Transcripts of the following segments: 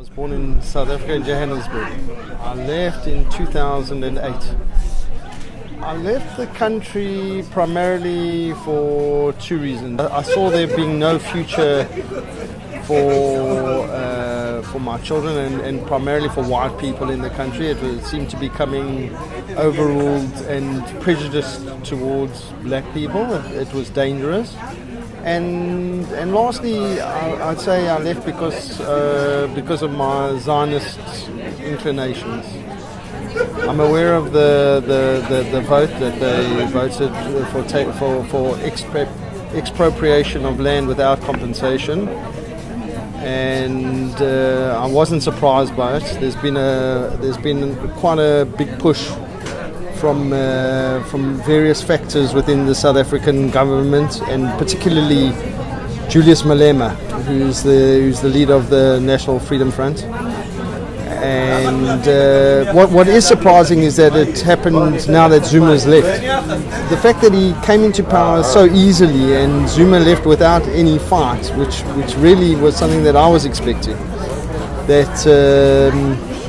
was born in South Africa, in Johannesburg. I left in 2008. I left the country primarily for two reasons. I saw there being no future for my children and primarily for white people in the country. It seemed to be becoming overruled and prejudiced towards black people. It was dangerous. And lastly, I'd say I left because of my Zionist inclinations. I'm aware of the vote that they voted for expropriation of land without compensation, and I wasn't surprised by it. There's been quite a big push from various factors within the South African government, and particularly Julius Malema, who's the leader of the National Freedom Front. And what is surprising is that it happened now that Zuma's left. The fact that he came into power so easily and Zuma left without any fight, which really was something that I was expecting.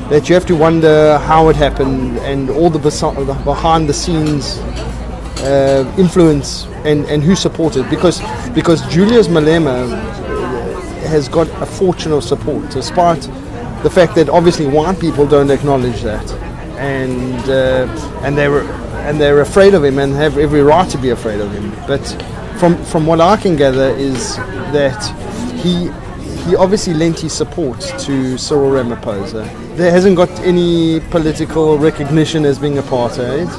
That you have to wonder how it happened and all the behind the scenes influence and who supported, because Julius Malema has got a fortune of support, despite the fact that obviously white people don't acknowledge that, and they're afraid of him and have every right to be afraid of him. But from what I can gather is that he obviously lent his support to Cyril Ramaphosa. There hasn't got any political recognition as being apartheid,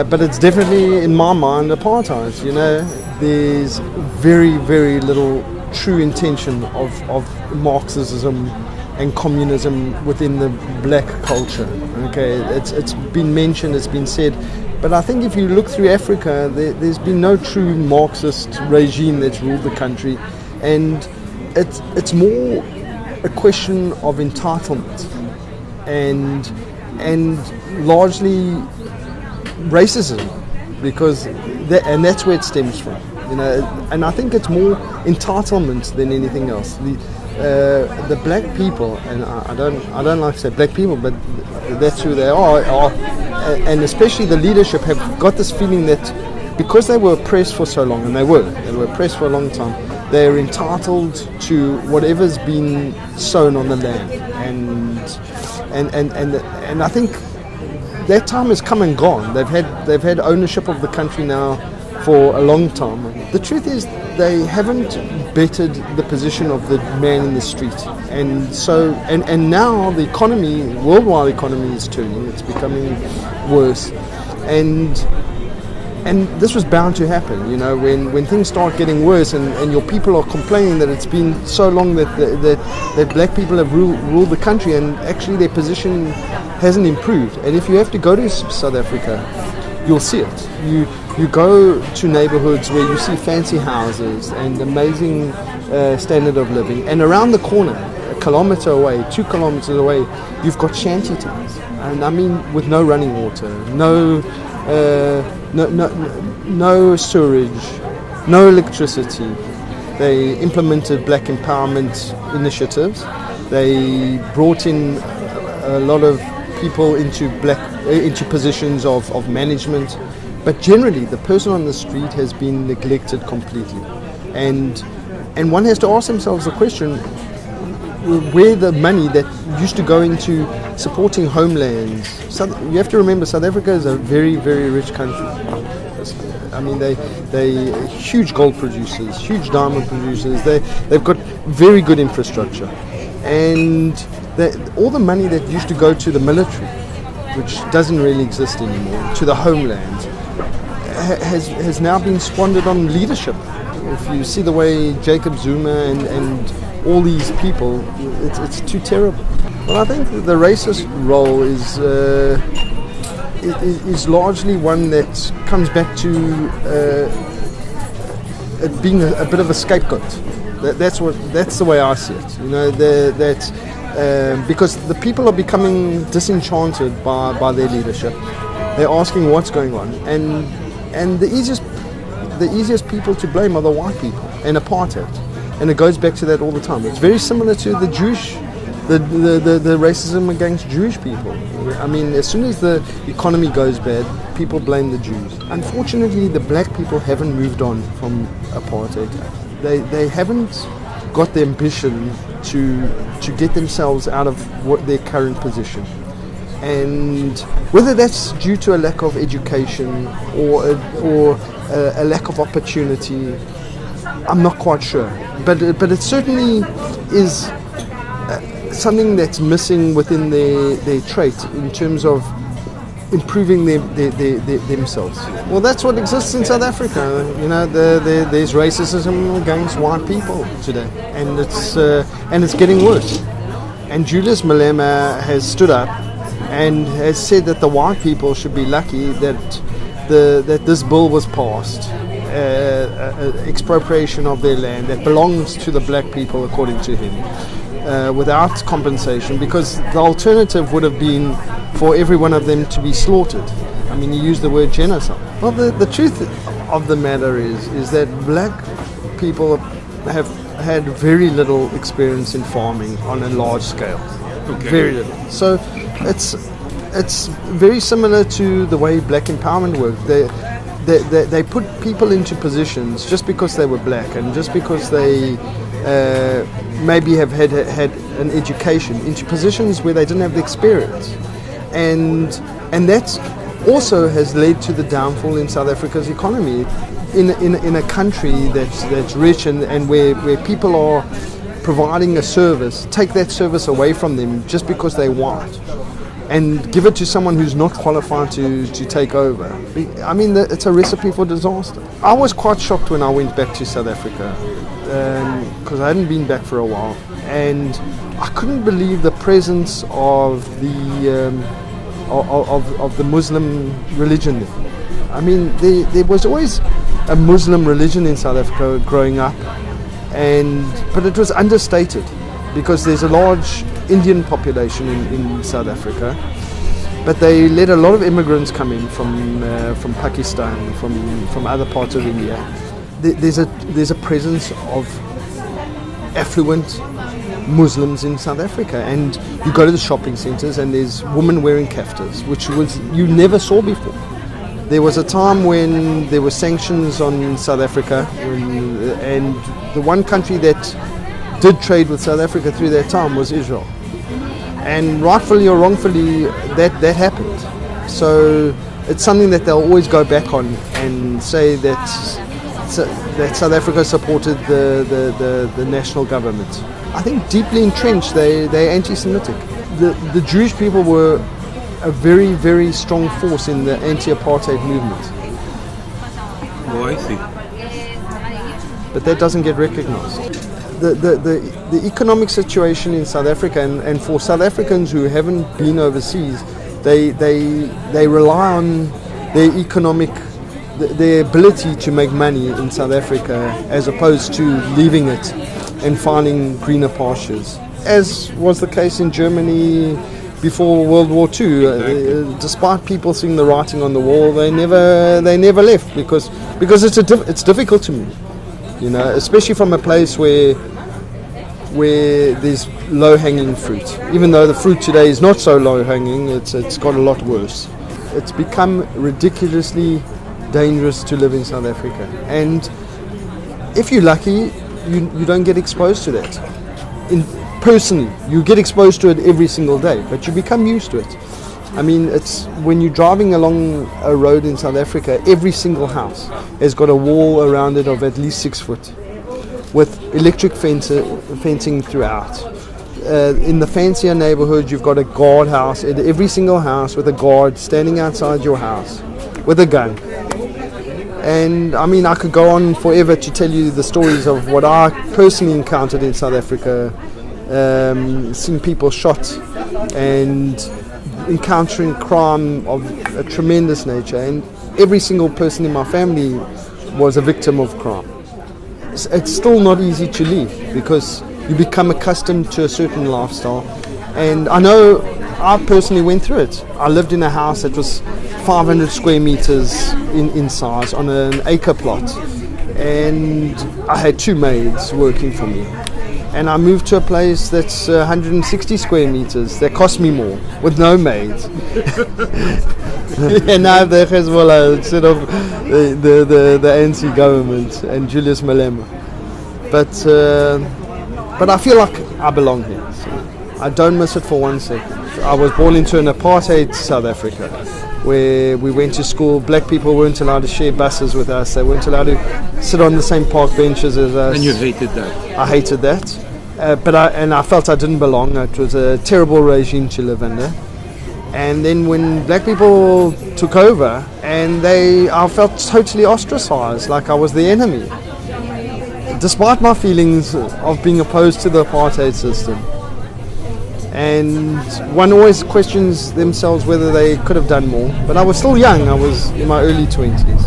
but it's definitely, in my mind, apartheid. You know, there's very, very little true intention of Marxism and communism within the black culture. Okay, it's been mentioned, it's been said, but I think if you look through Africa, there's been no true Marxist regime that's ruled the country, and it's more a question of entitlement and largely racism, because that's where it stems from. You know, and I think it's more entitlement than anything else. The black people, and I don't like to say black people, but that's who they are, and especially the leadership have got this feeling that because they were oppressed for so long, and they were oppressed for a long time, they are entitled to whatever's been sown on the land, and I think that time has come and gone. They've had ownership of the country now for a long time. The truth is, they haven't bettered the position of the man in the street, and so and now the economy, worldwide economy, is turning. It's becoming worse, and this was bound to happen. You know, when things start getting worse, and your people are complaining that it's been so long that black people have ruled the country, and actually their position hasn't improved. And if you have to go to South Africa, you'll see it. You go to neighborhoods where you see fancy houses and amazing standard of living, and around the corner, a kilometer away, 2 kilometers away, you've got shanty towns, and I mean with no running water, no sewerage, no electricity. They implemented black empowerment initiatives. They brought in a lot of people into positions of management, but generally the person on the street has been neglected completely, and one has to ask themselves the question, where the money that used to go into supporting homelands. You have to remember, South Africa is a very, very rich country. I mean, they huge gold producers, huge diamond producers. They've got very good infrastructure, and all the money that used to go to the military, which doesn't really exist anymore, to the homeland, has now been squandered on leadership. If you see the way Jacob Zuma and all these people, it's too terrible. Well, I think the racist role is largely one that comes back to it being a bit of a scapegoat. That's the way I see it. You know, because the people are becoming disenchanted by their leadership. They're asking what's going on, and the easiest people to blame are the white people and apartheid, and it goes back to that all the time. It's very similar to the Jewish the racism against Jewish people. I mean, as soon as the economy goes bad, people blame the Jews. Unfortunately, the black people haven't moved on from apartheid. They haven't got the ambition to get themselves out of their current position. And whether that's due to a lack of education or a lack of opportunity, I'm not quite sure. But it certainly is something that's missing within their trait in terms of improving themselves. Well, that's what exists in South Africa. You know, there's racism against white people today, and it's getting worse. And Julius Malema has stood up and has said that the white people should be lucky that this bill was passed, expropriation of their land that belongs to the black people, according to him, without compensation, because the alternative would have been for every one of them to be slaughtered. I mean, he used the word genocide. Well, the truth of the matter is that black people have had very little experience in farming on a large scale. Okay. Very little. So it's very similar to the way black empowerment worked. They put people into positions just because they were black and just because they maybe have had an education, into positions where they didn't have the experience. And that also has led to the downfall in South Africa's economy. In a country that's rich and where people are providing a service, take that service away from them just because they want, and give it to someone who's not qualified to take over. I mean, it's a recipe for disaster. I was quite shocked when I went back to South Africa, because I hadn't been back for a while, and I couldn't believe the presence of the Muslim religion there. I mean, there was always a Muslim religion in South Africa growing up, but it was understated because there's a large Indian population in South Africa, but they let a lot of immigrants come in from Pakistan, from other parts of India. There's a presence of affluent Muslims in South Africa, and you go to the shopping centres and there's women wearing kaftas, which you never saw before. There was a time when there were sanctions on South Africa, and the one country that did trade with South Africa through that time was Israel. And rightfully or wrongfully, that happened. So it's something that they'll always go back on and say that South Africa supported the national government. I think deeply entrenched, they're anti-Semitic. The Jewish people were a very, very strong force in the anti-apartheid movement. Oh, I see. But that doesn't get recognized. The economic situation in South Africa, and for South Africans who haven't been overseas, they rely on their ability to make money in South Africa as opposed to leaving it and finding greener pastures, as was the case in Germany before World War II. Despite people seeing the writing on the wall, they never left because it's difficult to move. You know, especially from a place where there's low-hanging fruit. Even though the fruit today is not so low-hanging, it's got a lot worse. It's become ridiculously dangerous to live in South Africa, and if you're lucky, you don't get exposed to that. Personally, you get exposed to it every single day, but you become used to it. I mean, it's when you're driving along a road in South Africa, every single house has got a wall around it of at least 6 foot, with electric fencing throughout. In the fancier neighborhoods, you've got a guard house at every single house with a guard standing outside your house with a gun. And I mean, I could go on forever to tell you the stories of what I personally encountered in South Africa, seeing people shot and encountering crime of a tremendous nature. And every single person in my family was a victim of crime. It's still not easy to leave because you become accustomed to a certain lifestyle. And I know I personally went through it. I lived in a house that was 500 square meters in size on an acre plot, and I had 2 maids working for me. and I moved to a place that's 160 square meters that cost me more with no maids. And now I have the Hezbollah instead of the anti-government and Julius Malema. But I feel like I belong here. So I don't miss it for 1 second. I was born into an apartheid South Africa, where we went to school. Black people weren't allowed to share buses with us. They weren't allowed to sit on the same park benches as us. And you hated that. I hated that, but I felt I didn't belong. It was a terrible regime to live under. And then when black people took over, I felt totally ostracized, like I was the enemy, despite my feelings of being opposed to the apartheid system. And one always questions themselves whether they could have done more. But I was still young. I was in my early 20s.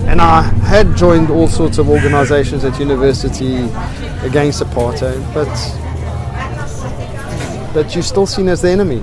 And I had joined all sorts of organizations at university against apartheid, but you're still seen as the enemy.